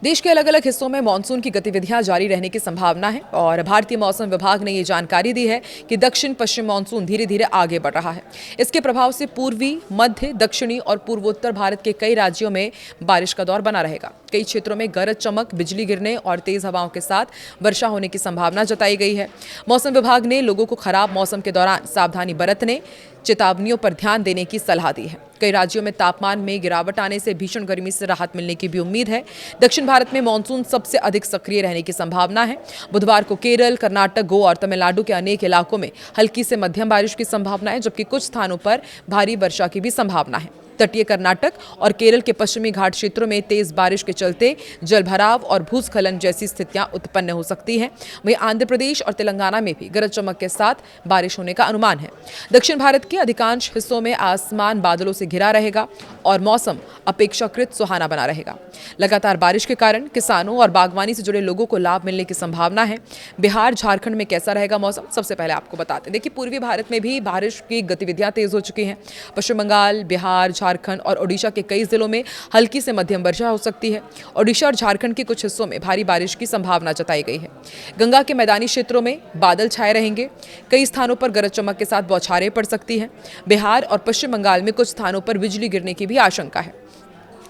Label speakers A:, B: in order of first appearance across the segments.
A: देश के अलग अलग हिस्सों में मानसून की गतिविधियां जारी रहने की संभावना है और भारतीय मौसम विभाग ने ये जानकारी दी है कि दक्षिण पश्चिम मानसून धीरे धीरे आगे बढ़ रहा है। इसके प्रभाव से पूर्वी, मध्य, दक्षिणी और पूर्वोत्तर भारत के कई राज्यों में बारिश का दौर बना रहेगा। कई क्षेत्रों में गरज चमक, बिजली गिरने और तेज हवाओं के साथ वर्षा होने की संभावना जताई गई है। मौसम विभाग ने लोगों को खराब मौसम के दौरान सावधानी बरतने, चेतावनियों पर ध्यान देने की सलाह दी है। कई राज्यों में तापमान में गिरावट आने से भीषण गर्मी से राहत मिलने की भी उम्मीद है। दक्षिण भारत में मानसून सबसे अधिक सक्रिय रहने की संभावना है। बुधवार को केरल, कर्नाटक, गोवा और तमिलनाडु के अनेक इलाकों में हल्की से मध्यम बारिश की संभावना है, जबकि कुछ स्थानों पर भारी वर्षा की भी संभावना है। तटीय कर्नाटक और केरल के पश्चिमी घाट क्षेत्रों में तेज बारिश के चलते जलभराव और भूस्खलन जैसी स्थितियां उत्पन्न हो सकती हैं। वहीं आंध्र प्रदेश और तेलंगाना में भी गरज चमक के साथ बारिश होने का अनुमान है। दक्षिण भारत के अधिकांश हिस्सों में आसमान बादलों से घिरा रहेगा और मौसम अपेक्षाकृत सुहाना बना रहेगा। लगातार बारिश के कारण किसानों और बागवानी से जुड़े लोगों को लाभ मिलने की संभावना है। बिहार, झारखंड में कैसा रहेगा मौसम, सबसे पहले आपको बताते हैं। देखिए, पूर्वी भारत में भी बारिश की गतिविधियां तेज हो चुकी हैं। पश्चिम बंगाल, बिहार, झारखंड और ओडिशा के कई जिलों में हल्की से मध्यम वर्षा हो सकती है। ओडिशा और झारखंड के कुछ हिस्सों में भारी बारिश की संभावना जताई गई है। गंगा के मैदानी क्षेत्रों में बादल छाए रहेंगे। कई स्थानों पर गरज चमक के साथ बौछारें पड़ सकती हैं। बिहार और पश्चिम बंगाल में कुछ स्थानों पर बिजली गिरने की भी आशंका है।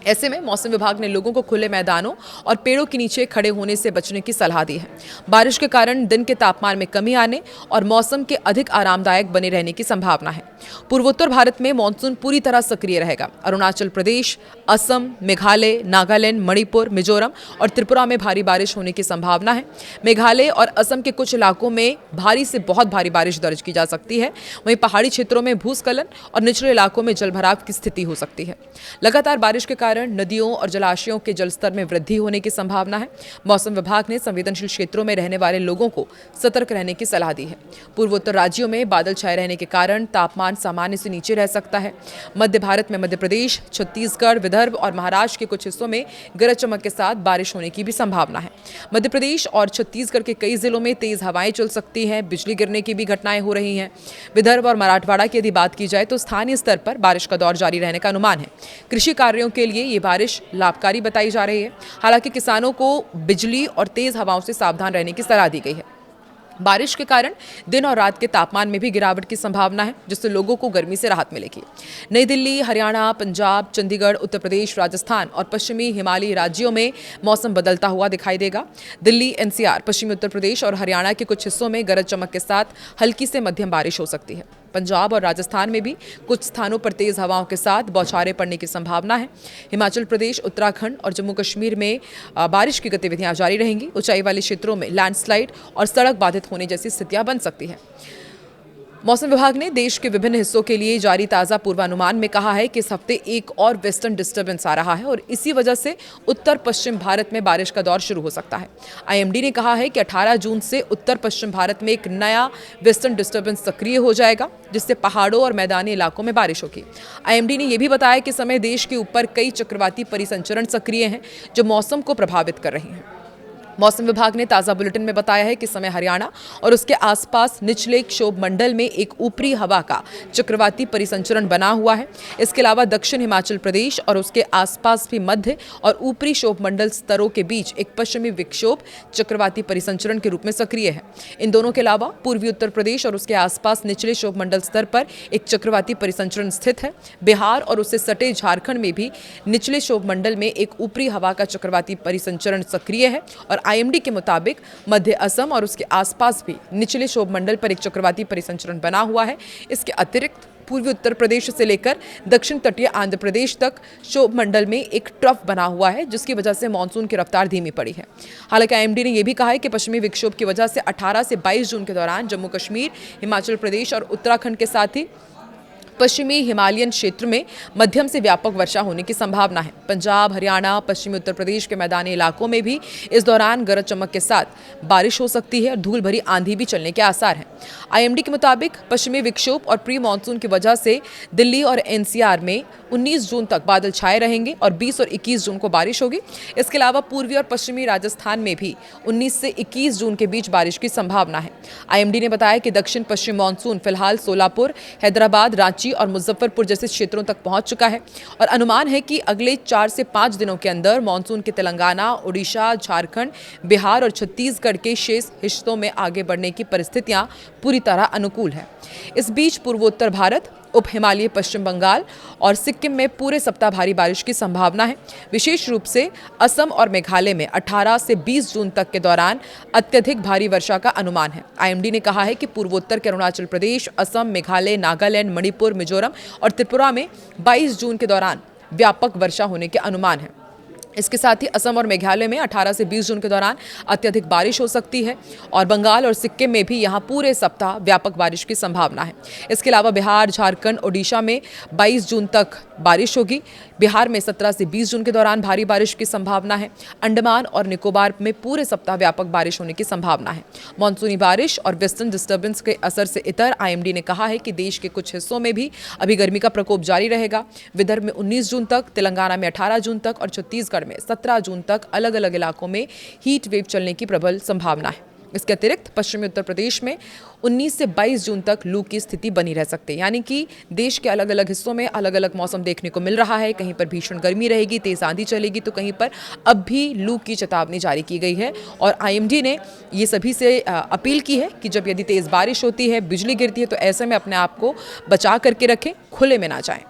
A: ऐसे में मौसम विभाग ने लोगों को खुले मैदानों और पेड़ों के नीचे खड़े होने से बचने की सलाह दी है। बारिश के कारण दिन के तापमान में कमी आने और मौसम के अधिक आरामदायक बने रहने की संभावना है। पूर्वोत्तर भारत में मानसून पूरी तरह सक्रिय रहेगा। अरुणाचल प्रदेश, असम, मेघालय, नागालैंड, मणिपुर, मिजोरम और त्रिपुरा में भारी बारिश होने की संभावना है। मेघालय और असम के कुछ इलाकों में भारी से बहुत भारी बारिश दर्ज की जा सकती है। वहीं पहाड़ी क्षेत्रों में भूस्खलन और निचले इलाकों में जलभराव की स्थिति हो सकती है। लगातार बारिश के कारण नदियों और जलाशयों के जलस्तर में वृद्धि होने की संभावना है। मौसम विभाग ने संवेदनशील क्षेत्रों में रहने वाले लोगों को सतर्क रहने की सलाह दी है। पूर्वोत्तर राज्यों में बादल छाए रहने के कारण तापमान सामान्य से नीचे रह सकता है। मध्य भारत में मध्य प्रदेश, छत्तीसगढ़, विदर्भ और महाराष्ट्र के कुछ हिस्सों में गरज चमक के साथ बारिश होने की भी संभावना है। मध्य प्रदेश और छत्तीसगढ़ के कई जिलों में तेज हवाएं चल सकती हैं। बिजली गिरने की भी घटनाएं हो रही हैं। विदर्भ और मराठवाड़ा की यदि बात की जाए तो स्थानीय स्तर पर बारिश का दौर जारी रहने का अनुमान है। कृषि कार्यों के लिए ये बारिश लाभकारी बताई जा रही है। हालांकि किसानों को बिजली और तेज हवाओं से सावधान रहने की सलाह दी गई है। बारिश के कारण दिन और रात के तापमान में भी गिरावट की संभावना है, जिससे लोगों को गर्मी से राहत मिलेगी। नई दिल्ली, हरियाणा, पंजाब, चंडीगढ़, उत्तर प्रदेश, राजस्थान और पश्चिमी हिमालयी राज्यों में मौसम बदलता हुआ दिखाई देगा। दिल्ली, एनसीआर, पश्चिमी उत्तर प्रदेश और हरियाणा के कुछ हिस्सों में गरज चमक के साथ हल्की से मध्यम बारिश हो सकती है। पंजाब और राजस्थान में भी कुछ स्थानों पर तेज हवाओं के साथ बौछारें पड़ने की संभावना है। हिमाचल प्रदेश, उत्तराखंड और जम्मू कश्मीर में बारिश की गतिविधियां जारी रहेंगी। ऊंचाई वाले क्षेत्रों में लैंडस्लाइड और सड़क बाधित होने जैसी स्थितियां बन सकती हैं। मौसम विभाग ने देश के विभिन्न हिस्सों के लिए जारी ताज़ा पूर्वानुमान में कहा है कि इस हफ्ते एक और वेस्टर्न डिस्टर्बेंस आ रहा है और इसी वजह से उत्तर पश्चिम भारत में बारिश का दौर शुरू हो सकता है। आईएमडी ने कहा है कि 18 जून से उत्तर पश्चिम भारत में एक नया वेस्टर्न डिस्टर्बेंस सक्रिय हो जाएगा, जिससे पहाड़ों और मैदानी इलाकों में बारिश होगी। आईएमडी ने यह भी बताया कि समय देश के ऊपर कई चक्रवाती परिसंचरण सक्रिय हैं, जो मौसम को प्रभावित कर रही हैं। मौसम विभाग ने ताज़ा बुलेटिन में बताया है कि समय हरियाणा और उसके आसपास निचले क्षोभ मंडल में एक ऊपरी हवा का चक्रवाती परिसंचरण बना हुआ है। इसके अलावा दक्षिण हिमाचल प्रदेश और उसके आसपास भी मध्य और ऊपरी क्षोभ मंडल स्तरों के बीच एक पश्चिमी विक्षोभ चक्रवाती परिसंचरण के रूप में सक्रिय है। इन दोनों के अलावा पूर्वी उत्तर प्रदेश और उसके आसपास निचले क्षोभ मंडल स्तर पर एक चक्रवाती परिसंचरण स्थित है। बिहार और उससे सटे झारखंड में भी निचले क्षोभ मंडल में एक ऊपरी हवा का चक्रवाती परिसंचरण सक्रिय है और आईएमडी के मुताबिक मध्य असम और उसके आसपास भी निचले क्षोभ मंडल पर एक चक्रवाती परिसंचरण बना हुआ है। इसके अतिरिक्त पूर्वी उत्तर प्रदेश से लेकर दक्षिण तटीय आंध्र प्रदेश तक क्षोभ मंडल में एक ट्रफ बना हुआ है, जिसकी वजह से मानसून की रफ्तार धीमी पड़ी है। हालांकि आईएमडी ने यह भी कहा है कि पश्चिमी विक्षोभ की वजह से 18 से 22 जून के दौरान जम्मू कश्मीर, हिमाचल प्रदेश और उत्तराखंड के साथ ही पश्चिमी हिमालयन क्षेत्र में मध्यम से व्यापक वर्षा होने की संभावना है। पंजाब, हरियाणा, पश्चिमी उत्तर प्रदेश के मैदानी इलाकों में भी इस दौरान गरज चमक के साथ बारिश हो सकती है और धूल भरी आंधी भी चलने के आसार हैं। आईएमडी के मुताबिक पश्चिमी विक्षोभ और प्री मानसून की वजह से दिल्ली और एनसीआर में 19 जून तक बादल छाए रहेंगे और 20 और 21 जून को बारिश होगी। इसके अलावा पूर्वी और पश्चिमी राजस्थान में भी 19 से 21 जून के बीच बारिश की संभावना है। आईएमडी ने बताया कि दक्षिण पश्चिम मानसून फिलहाल सोलापुर, हैदराबाद, रांची रांची और मुजफ्फरपुर जैसे क्षेत्रों तक पहुंच चुका है और अनुमान है कि अगले 4 से 5 दिनों के अंदर मानसून के तेलंगाना, उड़ीसा, झारखंड, बिहार और छत्तीसगढ़ के शेष हिस्सों में आगे बढ़ने की परिस्थितियां पूरी तरह अनुकूल है। इस बीच पूर्वोत्तर भारत, उप हिमालय पश्चिम बंगाल और सिक्किम में पूरे सप्ताह भारी बारिश की संभावना है। विशेष रूप से असम और मेघालय में 18 से 20 जून तक के दौरान अत्यधिक भारी वर्षा का अनुमान है। आईएमडी ने कहा है कि पूर्वोत्तर के अरुणाचल प्रदेश, असम, मेघालय, नागालैंड, मणिपुर, मिजोरम और त्रिपुरा में 22 जून के दौरान व्यापक वर्षा होने के अनुमान है। इसके साथ ही असम और मेघालय में 18 से 20 जून के दौरान अत्यधिक बारिश हो सकती है और बंगाल और सिक्किम में भी यहां पूरे सप्ताह व्यापक बारिश की संभावना है। इसके अलावा बिहार, झारखंड, ओडिशा में 22 जून तक बारिश होगी। बिहार में 17 से 20 जून के दौरान भारी बारिश की संभावना है। अंडमान और निकोबार में पूरे सप्ताह व्यापक बारिश होने की संभावना है। मानसूनी बारिश और वेस्टर्न डिस्टर्बेंस के असर से इतर आईएमडी ने कहा है कि देश के कुछ हिस्सों में भी अभी गर्मी का प्रकोप जारी रहेगा। विदर्भ में 19 जून तक, तेलंगाना में 18 जून तक और छत्तीसगढ़ में 17 जून तक अलग अलग इलाकों में हीट वेव चलने की प्रबल संभावना है। इसके अतिरिक्त पश्चिमी उत्तर प्रदेश में 19 से 22 जून तक लू की स्थिति बनी रह सकती है, यानी कि देश के अलग अलग हिस्सों में अलग अलग मौसम देखने को मिल रहा है। कहीं पर भीषण गर्मी रहेगी, तेज आंधी चलेगी, तो कहीं पर अब भी लू की चेतावनी जारी की गई है। और आईएमडी ने ये सभी से अपील की है कि जब यदि तेज बारिश होती है, बिजली गिरती है, तो ऐसे में अपने आप को बचा करके रखें, खुले में ना जाएं।